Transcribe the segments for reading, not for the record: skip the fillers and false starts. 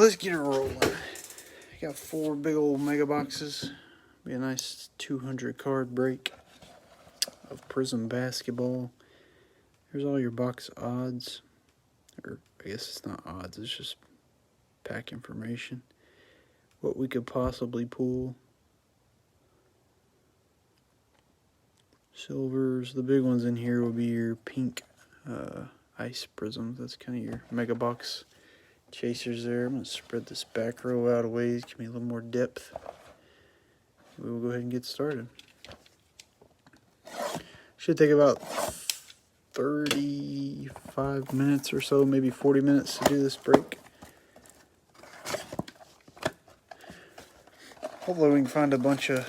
Let's get it rolling. I got 4 big old mega boxes. Be a nice 200 card break of Prizm basketball. Here's all your box odds. Or I guess it's not odds, it's just pack information. What we could possibly pull. Silvers. The big ones in here will be your pink ice prisms. That's kind of your mega box chasers there. I'm going to spread this back row out of ways, give me a little more depth. We will go ahead and get started. Should take about 35 minutes or so, maybe 40 minutes to do this break. Hopefully we can find a bunch of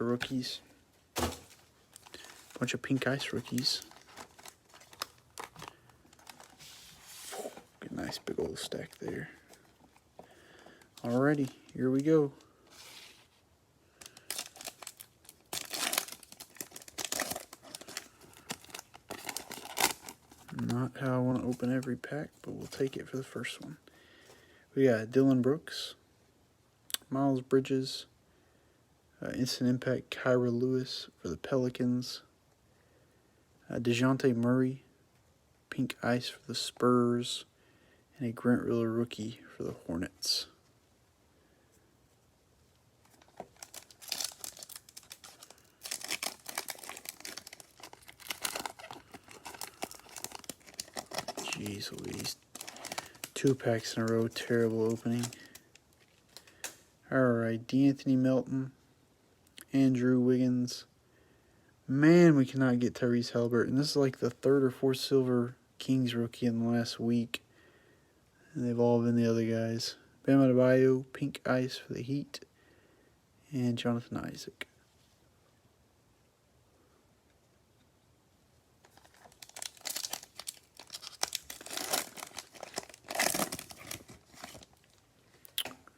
rookies. Bunch of pink ice rookies. Get a nice big old stack there. Alrighty, here we go. Not how I want to open every pack, but we'll take it for the first one. We got Dylan Brooks, Miles Bridges, Instant Impact Kyra Lewis for the Pelicans, DeJounte Murray, Pink Ice for the Spurs, and a Grant Riller rookie for the Hornets. Jeez Louise. 2 packs in a row, terrible opening. Alright, D'Anthony Melton, Andrew Wiggins. Man, we cannot get Tyrese Haliburton. This is like the 3rd or 4th silver Kings rookie in the last week. And they've all been the other guys. Bam Adebayo, Pink Ice for the Heat, and Jonathan Isaac.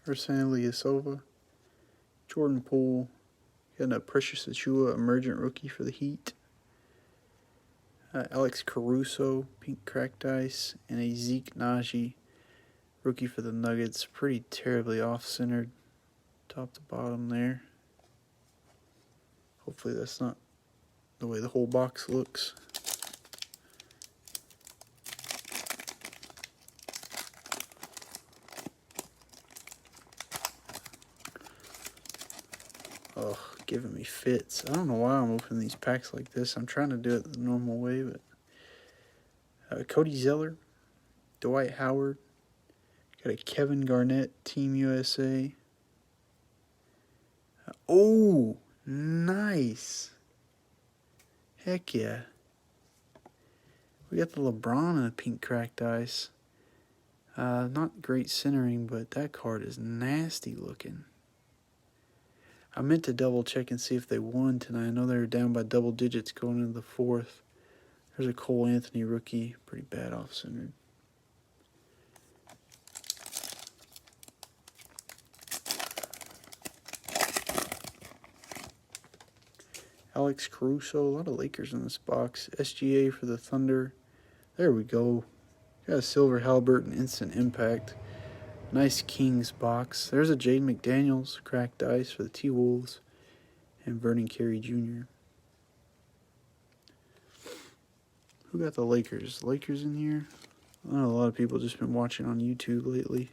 Ersan Ilyasova, Jordan Poole, got a Precious Achiuwa emergent rookie for the Heat, Alex Caruso, Pink Cracked Ice, and a Zeke Naji rookie for the Nuggets. Pretty terribly off-centered, top to bottom there. Hopefully that's not the way the whole box looks. Ugh, giving me fits. I don't know why I'm opening these packs like this. I'm trying to do it the normal way, but Cody Zeller, Dwight Howard, got a Kevin Garnett, Team USA. Oh, nice. Heck yeah. We got the LeBron in a pink cracked ice. Not great centering, but that card is nasty looking. I meant to double check and see if they won tonight. I know they were down by double digits going into the 4th. There's a Cole Anthony rookie. Pretty bad off-centered. Alex Caruso. A lot of Lakers in this box. SGA for the Thunder. There we go. Got a silver Haliburton Instant Impact. Nice Kings box. There's a Jaden McDaniels cracked ice for the T-Wolves, and Vernon Carey Jr. Who got the Lakers? Lakers in here? I know a lot of people just been watching on YouTube lately.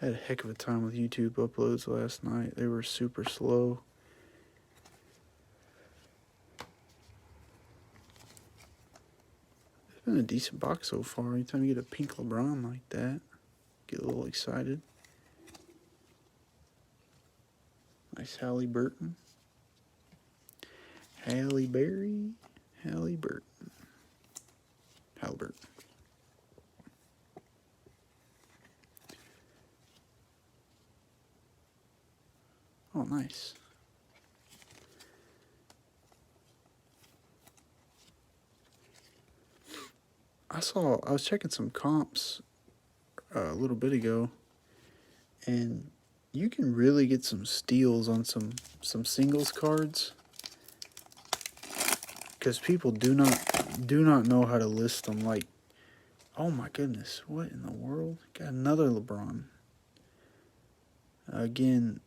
Had a heck of a time with YouTube uploads last night. They were super slow. It's been a decent box so far. Anytime you get a pink LeBron like that, get a little excited. Nice Halle Burton. Halle Berry. Halliburton. Halliburton. Oh, nice. I was checking some comps a little bit ago, and you can really get some steals on some singles cards because people do not know how to list them. Like Oh my goodness, what in the world? Got another LeBron. Again,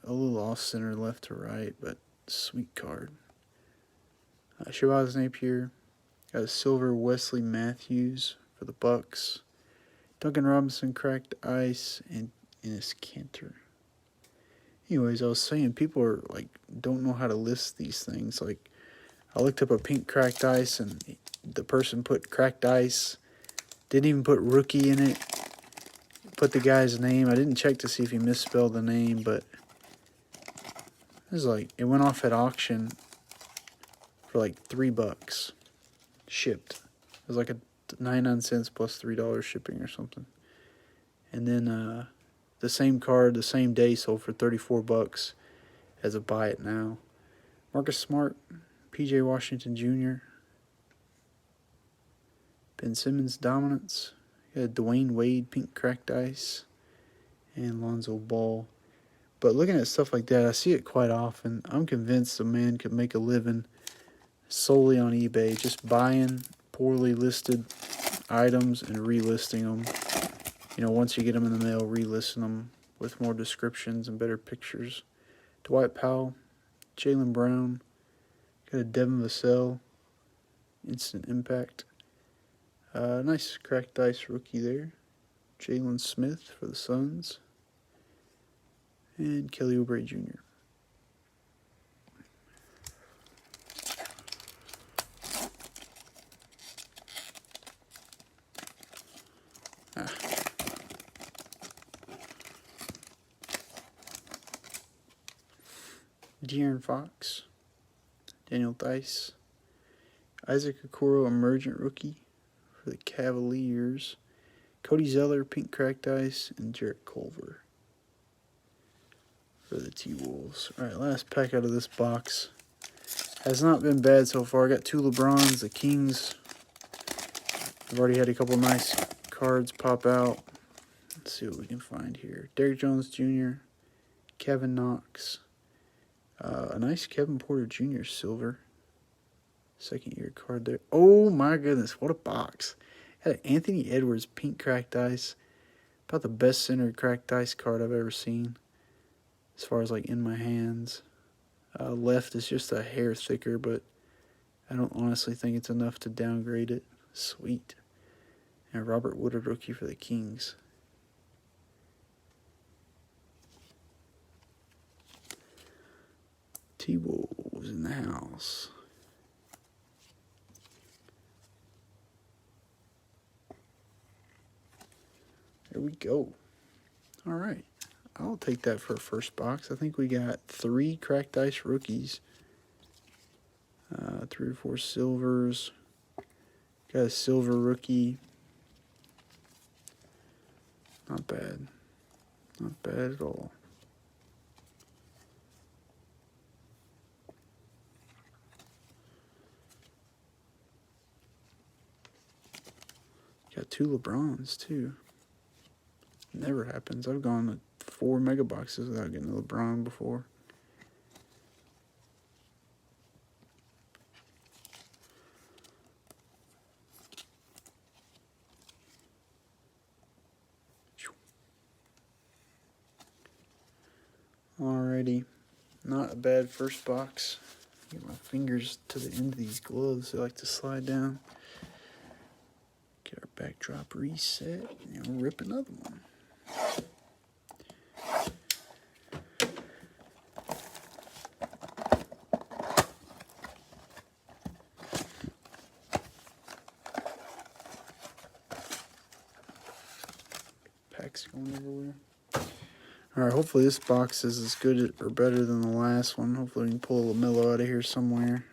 a little off center left to right, but sweet card. Shabazz Napier. Got a silver Wesley Matthews for the Bucks. Duncan Robinson cracked ice and Enes Kanter. Anyways, I was saying people are like don't know how to list these things. Like I looked up a pink cracked ice and the person put cracked ice. Didn't even put rookie in it. Put the guy's name. I didn't check to see if he misspelled the name, but it was like it went off at auction for like $3 shipped. It was like a 99 cents plus $3 shipping or something. And then the same card the same day sold for $34 as a buy it now. Marcus Smart, PJ Washington Jr., Ben Simmons dominance. You got Dwayne Wade pink cracked ice and Lonzo Ball. But looking at stuff like that, I see it quite often. I'm convinced a man could make a living solely on eBay, just buying poorly listed items and relisting them. You know, once you get them in the mail, relisting them with more descriptions and better pictures. Dwight Powell, Jaylen Brown, got a Devin Vassell, instant impact. Nice cracked ice rookie there. Jalen Smith for the Suns. And Kelly Oubre Jr. De'Aaron Fox, Daniel Theis, Isaac Okoro, emergent rookie for the Cavaliers, Cody Zeller, pink cracked ice, and Jarrett Culver for the T-Wolves. All right, last pack out of this box. Has not been bad so far. I got 2 LeBrons, the Kings. I've already had a couple nice cards pop out. Let's see what we can find here. Derrick Jones Jr., Kevin Knox. A nice Kevin Porter Jr. silver. Second year card there. Oh my goodness, what a box. Had an Anthony Edwards pink cracked ice. About the best centered cracked ice card I've ever seen. As far as like in my hands. Left is just a hair thicker, but I don't honestly think it's enough to downgrade it. Sweet. And Robert Woodard rookie for the Kings. T-Wolves in the house. There we go. All right. I'll take that for a first box. I think we got 3 cracked ice rookies. 3 or 4 silvers. Got a silver rookie. Not bad. Not bad at all. Got 2 LeBrons, too. Never happens. I've gone 4 mega boxes without getting a LeBron before. Alrighty. Not a bad first box. Get my fingers to the end of these gloves. They like to slide down. Get our backdrop reset. And we'll rip another one. Packs going everywhere. Alright, hopefully this box is as good or better than the last one. Hopefully we can pull a LaMelo out of here somewhere.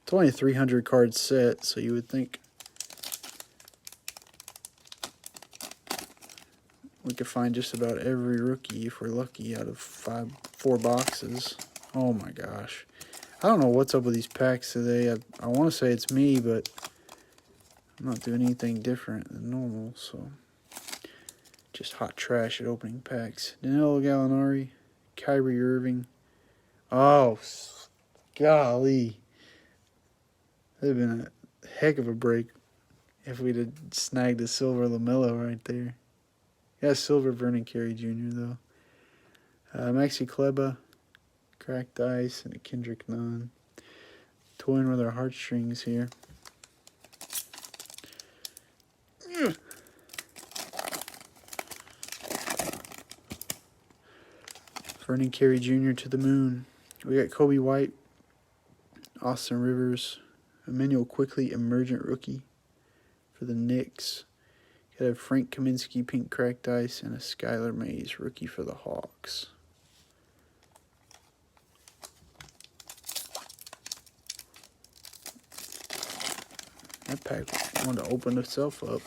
It's only a 300 card set, so you would think we could find just about every rookie if we're lucky out of 4 boxes. Oh my gosh. I don't know what's up with these packs today. I want to say it's me, but I'm not doing anything different than normal, so just hot trash at opening packs. Danilo Gallinari, Kyrie Irving. Oh, golly. That would have been a heck of a break if we'd have snagged a silver LaMelo right there. Yeah, silver Vernon Carey Jr. though. Maxi Kleba, cracked ice, and a Kendrick Nunn. Toying with our heartstrings here. Vernon Carey Jr. to the moon. We got Kobe White, Austin Rivers, Emmanuel Quickly, emergent rookie for the Knicks. Got a Frank Kaminsky, pink cracked ice, and a Skylar Mays, rookie for the Hawks. That pack wanted to open itself up.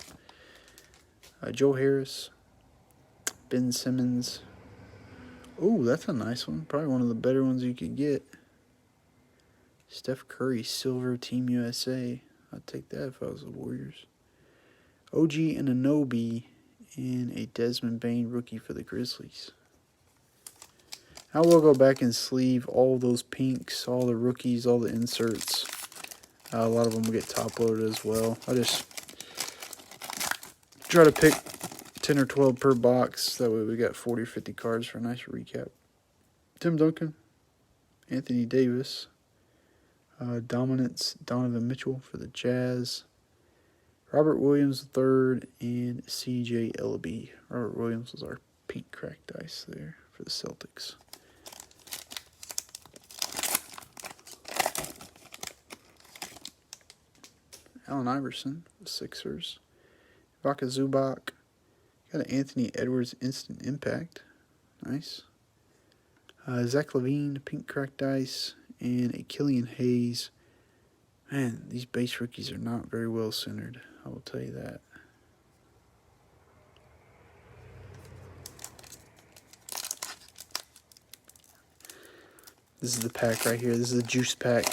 Joe Harris, Ben Simmons. Oh, that's a nice one. Probably one of the better ones you could get. Steph Curry, silver, Team USA. I'd take that if I was the Warriors. OG Anunoby and a Desmond Bane rookie for the Grizzlies. I will go back and sleeve all those pinks, all the rookies, all the inserts. A lot of them will get top loaded as well. I just try to pick 10 or 12 per box. That way we got 40 or 50 cards for a nice recap. Tim Duncan, Anthony Davis, Dominance, Donovan Mitchell for the Jazz, Robert Williams III, and C.J. Elleby. Robert Williams was our pink cracked ice there for the Celtics. Allen Iverson, the Sixers. Vaka Zubac. Got an Anthony Edwards instant impact. Nice. Zach LaVine, pink cracked ice, and a Killian Hayes. Man, these base rookies are not very well centered. I will tell you that. This is the pack right here. This is the juice pack.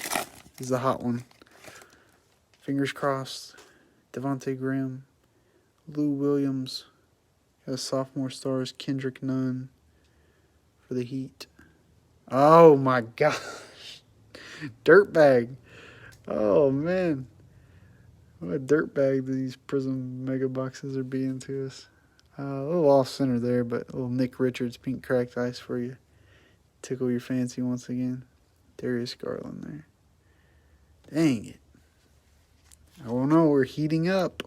This is the hot one. Fingers crossed. Devontae Graham, Lou Williams. Got a sophomore stars, Kendrick Nunn for the Heat. Oh my gosh. Dirtbag. Oh man. What a dirtbag these Prizm mega boxes are being to us. A little off center there, but a little Nick Richards pink cracked ice for you. Tickle your fancy once again. Darius Garland there. Dang it. Oh no, we're heating up.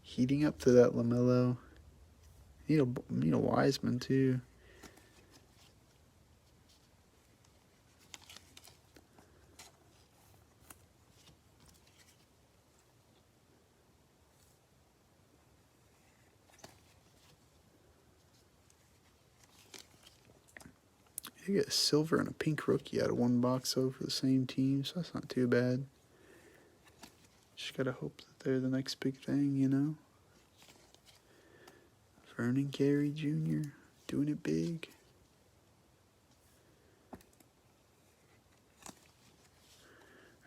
Heating up to that LaMelo. Need a Wiseman too. You get a silver and a pink rookie out of one box though for the same team, so that's not too bad. Just gotta hope that they're the next big thing, you know. Vernon Carey Jr. doing it big.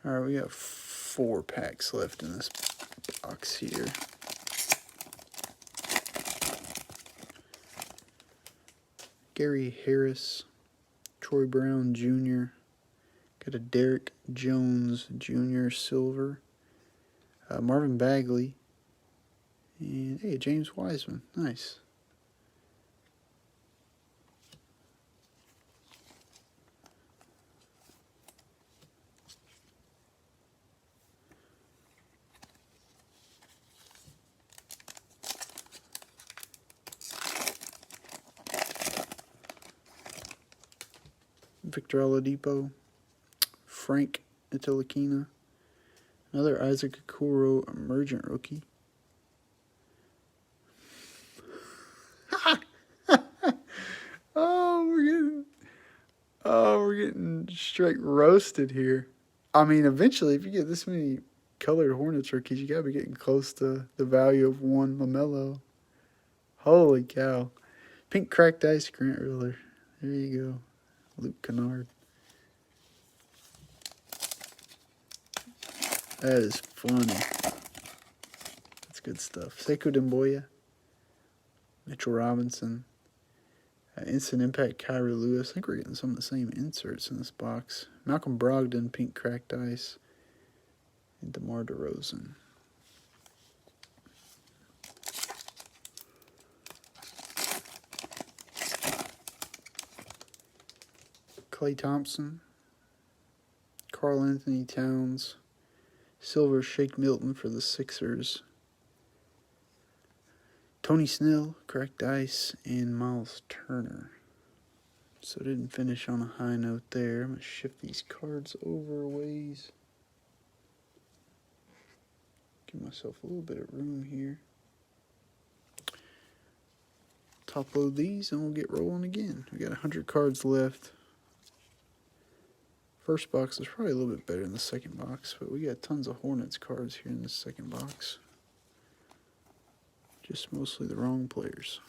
Alright, we got 4 packs left in this box here. Gary Harris, Troy Brown Jr. Got a Derek Jones Jr. silver. Marvin Bagley. And, hey, James Wiseman. Nice. Victor Oladipo. Frank Ntilikina. Another Isaac Okoro emergent rookie. We're getting straight roasted here. I mean, eventually, if you get this many colored Hornets rookies, you gotta be getting close to the value of one LaMelo. Holy cow! Pink cracked ice, Grant Riller. There you go, Luke Kennard. That is funny. That's good stuff. Sekou Demboya, Mitchell Robinson, instant impact Kyrie Lewis. I think we're getting some of the same inserts in this box. Malcolm Brogdon, pink cracked ice, and DeMar DeRozan. Klay Thompson, Karl Anthony Towns, silver Shake Milton for the Sixers, Tony Snell, cracked ice, and Miles Turner. So didn't finish on a high note there. I'm going to shift these cards over a ways. Give myself a little bit of room here. Top load these and we'll get rolling again. We got 100 cards left. First box is probably a little bit better than the second box, but we got tons of Hornets cards here in this second box. Just mostly the wrong players.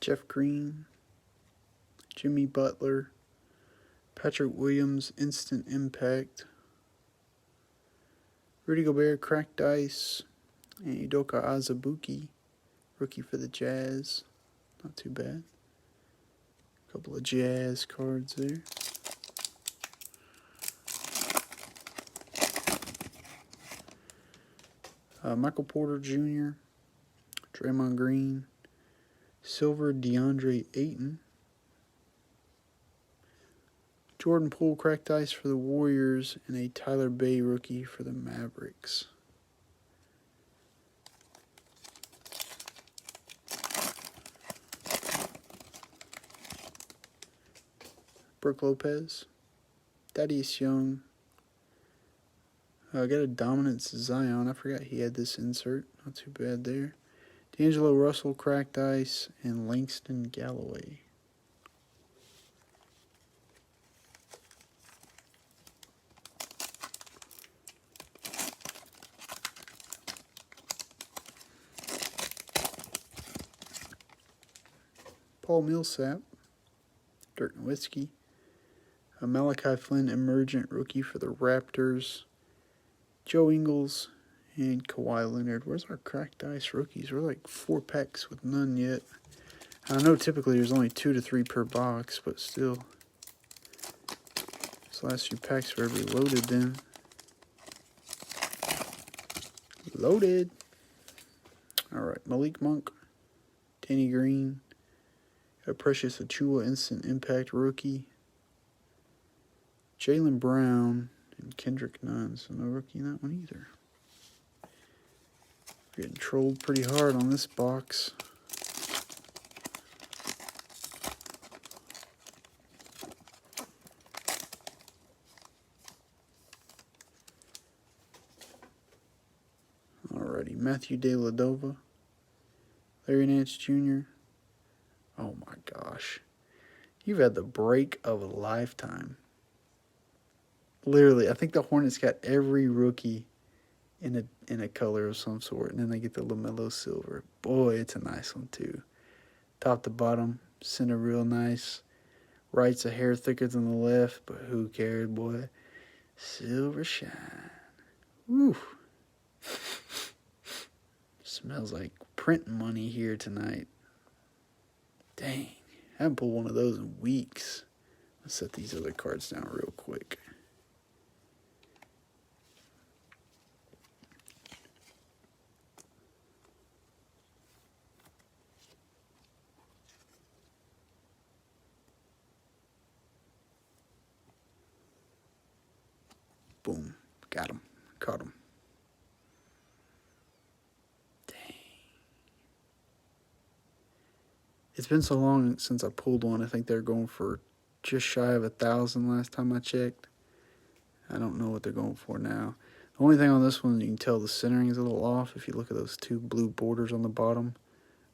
Jeff Green, Jimmy Butler, Patrick Williams, Instant Impact, Rudy Gobert, cracked ice, and Udoka Azubuike, rookie for the Jazz. Not too bad. A couple of Jazz cards there. Michael Porter Jr., Draymond Green, silver DeAndre Ayton, Jordan Poole, cracked ice for the Warriors, and a Tyler Bay rookie for the Mavericks. Brook Lopez, Thaddeus Young. I got a Dominance Zion. I forgot he had this insert. Not too bad there. D'Angelo Russell, cracked ice, and Langston Galloway. Paul Millsap, Dirk Nowitzki, a Malachi Flynn emergent rookie for the Raptors, Joe Ingles, and Kawhi Leonard. Where's our cracked ice rookies? We're like 4 packs with none yet. I know typically there's only 2 to 3 per box, but still. These last few packs are every loaded then. Loaded. Alright, Malik Monk, Danny Green, a Precious Achiuwa Instant Impact rookie, Jaylen Brown, and Kendrick Nunn. So no rookie in that one either. Getting trolled pretty hard on this box. Alrighty, Matthew Dellavedova, Larry Nance Jr. Oh my gosh. You've had the break of a lifetime. Literally, I think the Hornets got every rookie in a color of some sort, and then they get the LaMelo silver. Boy, it's a nice one too. Top to bottom, center real nice. Right's a hair thicker than the left, but who cares, boy? Silver shine. Woo. Smells like print money here tonight. Dang, I haven't pulled one of those in weeks. Let's set these other cards down real quick. Boom. Got him. Caught him. It's been so long since I pulled one. I think they're going for just shy of 1,000 last time I checked. I don't know what they're going for now. The only thing on this one, you can tell the centering is a little off. If you look at those two blue borders on the bottom,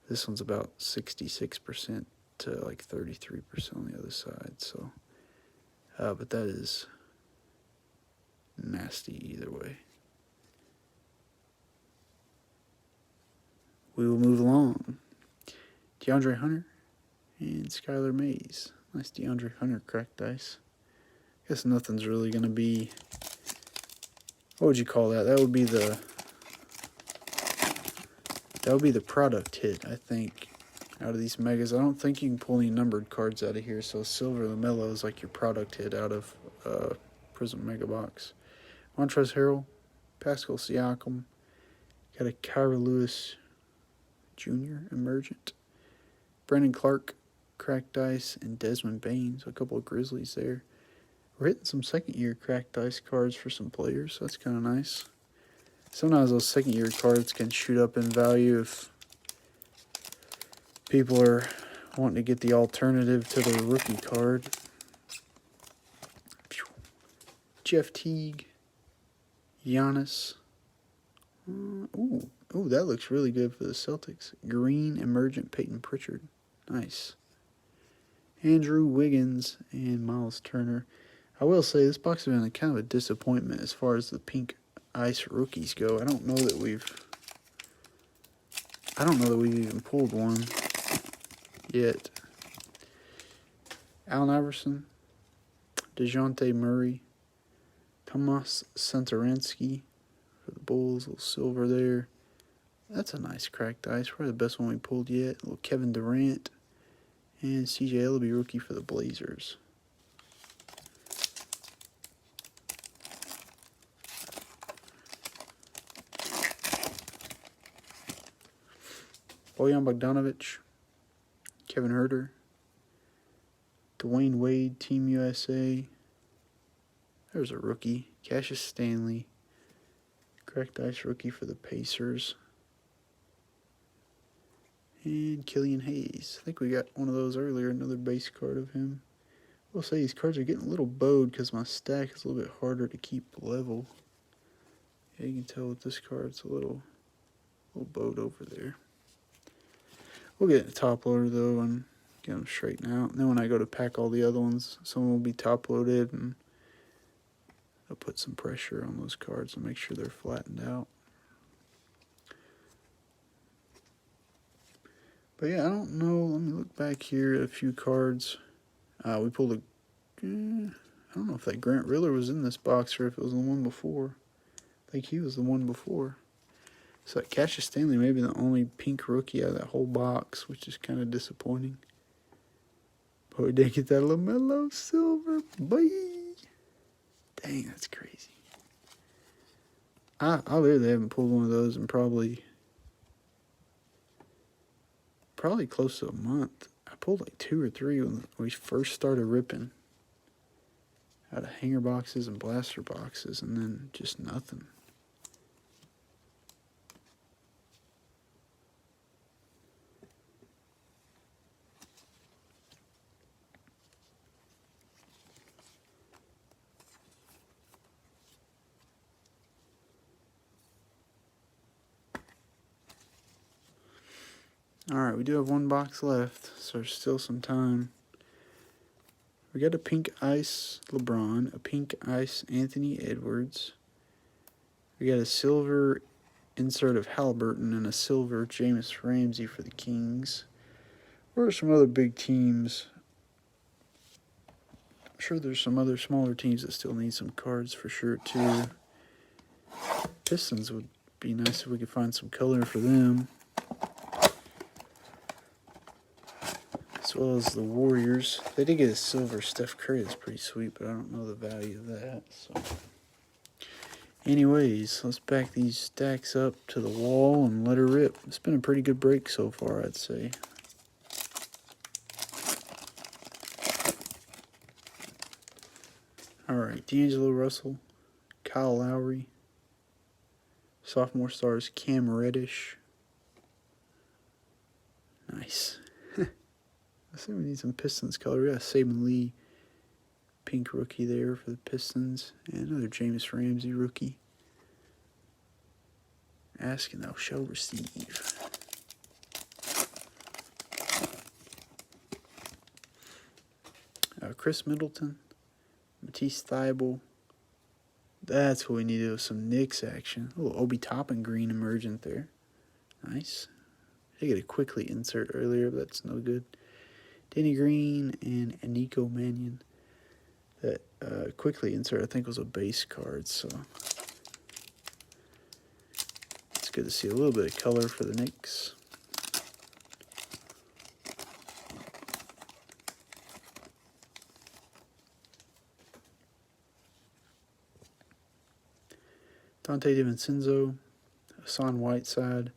this one's about 66% to like 33% on the other side. So, but that is nasty either way. We will move along. Deandre Hunter and Skylar Mays. Nice Deandre Hunter cracked dice. Guess nothing's really going to be... What would you call that? That would be the product hit, I think, out of these megas. I don't think you can pull any numbered cards out of here, so Silver LaMelo is like your product hit out of Prizm Mega Box. Montrezl Harrell, Pascal Siakam, got a Kyra Lewis Jr. Emergent, Brandon Clark, cracked dice, and Desmond Bain, so a couple of Grizzlies there. We're hitting some second-year cracked dice cards for some players, so that's kind of nice. Sometimes those second-year cards can shoot up in value if people are wanting to get the alternative to their rookie card. Jeff Teague, Giannis. Ooh, that looks really good for the Celtics. Green Emergent Peyton Pritchard. Nice. Andrew Wiggins and Miles Turner. I will say this box has been kind of a disappointment as far as the pink ice rookies go. I don't know that we've even pulled one yet. Allen Iverson, DeJounte Murray, Tomas Satoransky for the Bulls, a little silver there. That's a nice cracked ice. Probably the best one we pulled yet. A little Kevin Durant and CJ Ellaby rookie for the Blazers. Bojan Bogdanovic, Kevin Huerter, Dwayne Wade, Team USA. There's a rookie, Cassius Stanley, cracked ice rookie for the Pacers. And Killian Hayes. I think we got one of those earlier, another base card of him. We'll say these cards are getting a little bowed because my stack is a little bit harder to keep level. Yeah, you can tell with this card it's a little bowed over there. We'll get a top loader though and get them straightened out. And then when I go to pack all the other ones, some will be top loaded and I'll put some pressure on those cards and make sure they're flattened out. But yeah, I don't know. Let me look back here at a few cards. We pulled a... I don't know if that Grant Riller was in this box or if it was the one before. I think he was the one before. So that Cassius Stanley may be the only pink rookie out of that whole box, which is kind of disappointing. But we did get that LaMelo silver, boy. Dang, that's crazy. I literally haven't pulled one of those in probably close to a month. I pulled like 2 or 3 when we first started ripping out of hanger boxes and blaster boxes, and then just nothing. Alright, we do have one box left, so there's still some time. We got a pink ice LeBron, a pink ice Anthony Edwards. We got a silver insert of Halliburton and a silver Jameis Ramsey for the Kings. What are some other big teams? I'm sure there's some other smaller teams that still need some cards for sure too. Pistons would be nice if we could find some color for them. As well as the Warriors. They did get a silver Steph Curry. That's pretty sweet, but I don't know the value of that. So, anyways, let's back these stacks up to the wall and let her rip. It's been a pretty good break so far, I'd say. Alright, D'Angelo Russell, Kyle Lowry, sophomore stars Cam Reddish. Nice. I say we need some Pistons color. We got a Saban Lee pink rookie there for the Pistons. And another Jameis Ramsey rookie. Asking thou shall receive. Chris Middleton. Matisse Thybulle. That's what we needed, with some Knicks action. A little Obi Toppin green emergent there. Nice. I get a quickly insert earlier, but that's no good. Danny Green and Nico Mannion. That quickly insert, I think, was a base card, so it's good to see a little bit of color for the Knicks. Dante DiVincenzo, Hassan Whiteside.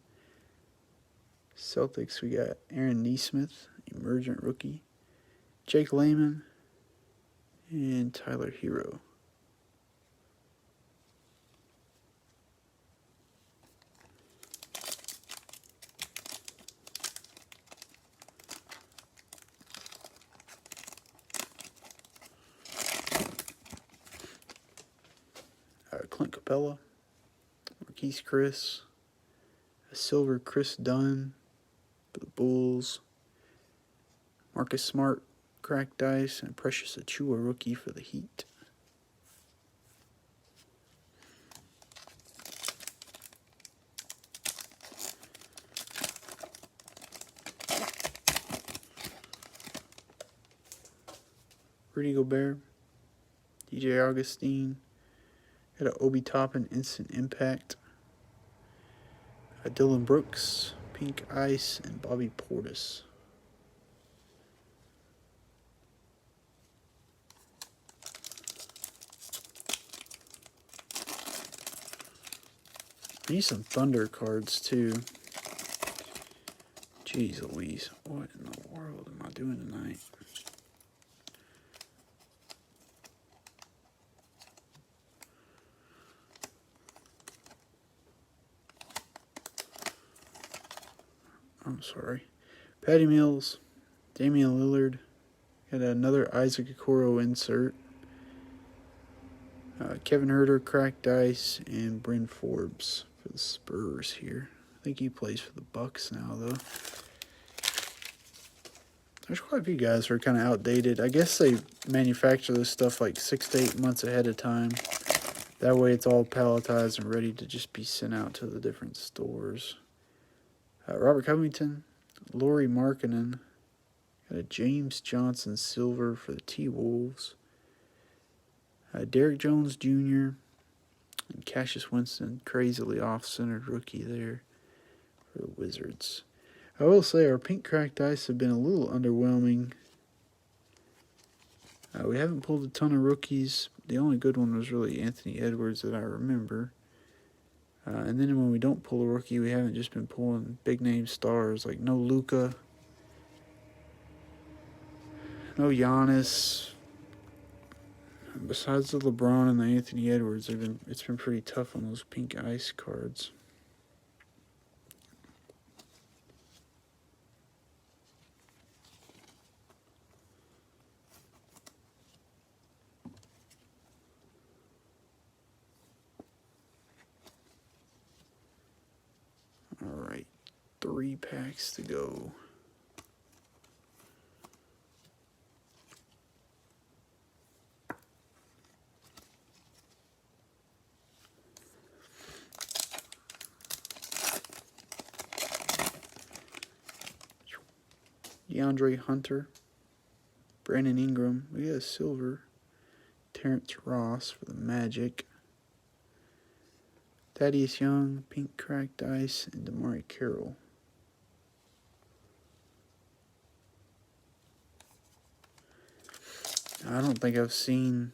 Celtics, we got Aaron Nesmith, emergent rookie. Jake Layman, and Tyler Hero. Clint Capella, Marquise Chris, a silver Chris Dunn for the Bulls, Marcus Smart, cracked ice, and Precious Achiuwa rookie for the Heat. Rudy Gobert, DJ Augustine, got an Obi Toppin instant impact. Dylan Brooks, pink ice, and Bobby Portis. I need some Thunder cards too. Jeez Louise, what in the world am I doing tonight? I'm sorry. Patty Mills, Damian Lillard, got another Isaac Okoro insert. Kevin Huerter, cracked ice, and Bryn Forbes for the Spurs here. I think he plays for the Bucks now, though. There's quite a few guys who are kind of outdated. I guess they manufacture this stuff like 6 to 8 months ahead of time. That way it's all palletized and ready to just be sent out to the different stores. Robert Covington, Lauri Markkanen, got a James Johnson silver for the T-Wolves. Derrick Jones Jr. and Cassius Winston, crazily off-centered rookie there for the Wizards. I will say our pink cracked ice have been a little underwhelming. We haven't pulled a ton of rookies. The only good one was really Anthony Edwards that I remember. And then when we don't pull a rookie, we haven't just been pulling big-name stars, like no Luka, no Giannis. Besides the LeBron and the Anthony Edwards, it's been pretty tough on those pink ice cards. All right, 3 packs to go. Deandre Hunter, Brandon Ingram, we got a silver, Terrence Ross for the Magic, Thaddeus Young, pink cracked ice, and Damari Carroll. I don't think I've seen,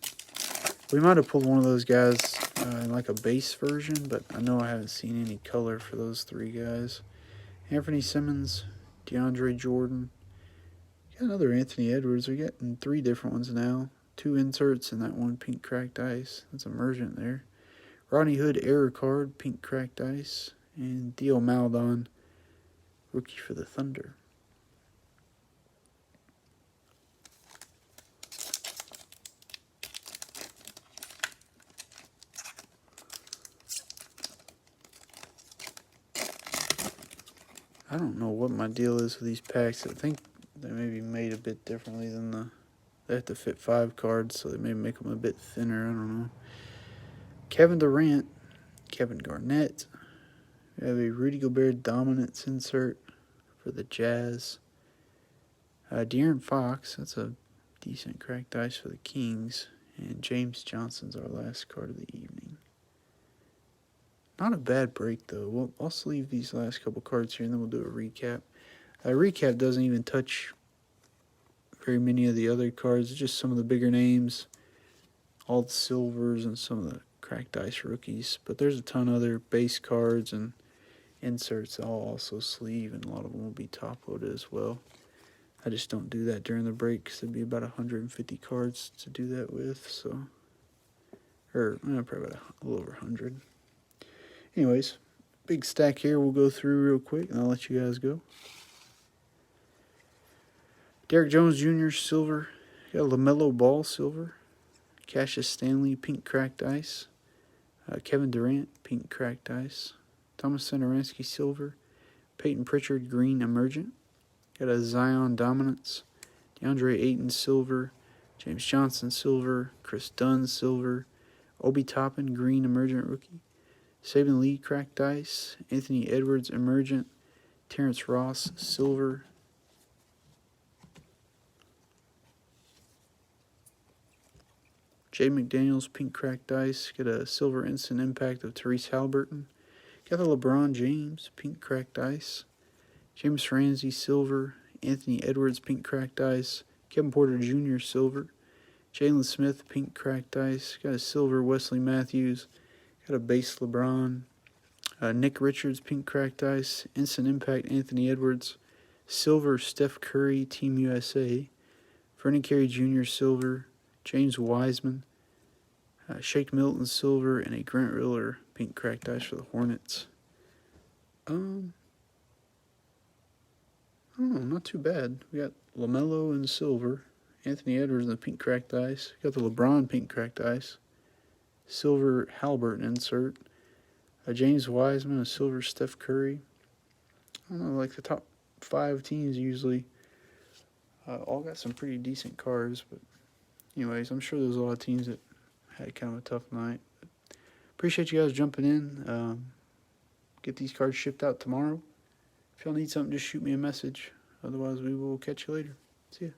we might have pulled one of those guys in like a base version, but I know I haven't seen any color for those 3 guys. Anthony Simmons, DeAndre Jordan. Got another Anthony Edwards. We're getting 3 different ones now. 2 inserts and that 1 pink cracked ice. That's emergent there. Rodney Hood error card, pink cracked ice. And Theo Maledon, rookie for the Thunder. I don't know what my deal is with these packs. I think they may be made a bit differently than the... They have to fit 5 cards, so they may make them a bit thinner. I don't know. Kevin Durant, Kevin Garnett. We have a Rudy Gobert dominance insert for the Jazz. De'Aaron Fox, that's a decent cracked dice for the Kings. And James Johnson's our last card of the evening. Not a bad break, though. I'll sleeve these last couple cards here, and then we'll do a recap. A recap doesn't even touch very many of the other cards. It's just some of the bigger names, all the silvers, and some of the cracked dice rookies. But there's a ton of other base cards and inserts I'll also sleeve, and a lot of them will be top-loaded as well. I just don't do that during the break because it'd be about 150 cards to do that with, so... Or, probably about a little over 100. Anyways, big stack here we'll go through real quick, and I'll let you guys go. Derrick Jones Jr. silver. Got LaMelo Ball silver. Cassius Stanley pink cracked ice. Kevin Durant pink cracked ice. Thomas Satoransky silver. Peyton Pritchard green emergent. Got a Zion dominance. DeAndre Ayton silver. James Johnson silver. Chris Dunn silver. Obi Toppin green emergent rookie. Saban Lee cracked ice. Anthony Edwards emergent. Terrence Ross silver. Jay McDaniels pink cracked ice. Got a silver instant impact of Therese Halliburton. Got the LeBron James pink cracked ice. James Ramsey silver. Anthony Edwards pink cracked ice. Kevin Porter Jr. silver. Jalen Smith pink cracked ice. Got a silver Wesley Matthews. Got a base LeBron. Nick Richards pink cracked ice. Instant impact Anthony Edwards. Silver Steph Curry Team USA. Vernon Carey Jr. silver. James Wiseman. Shake Milton silver, and a Grant Riller pink cracked ice for the Hornets. I don't know, not too bad. We got LaMelo in silver, Anthony Edwards in the pink cracked ice. Got the LeBron pink cracked ice, silver Halliburton insert. James Wiseman, a silver Steph Curry. I don't know, like the top 5 teams usually all got some pretty decent cards, but anyways, I'm sure there's a lot of teams that had kind of a tough night. But appreciate you guys jumping in. Get these cards shipped out tomorrow. If y'all need something, just shoot me a message. Otherwise, we will catch you later. See ya.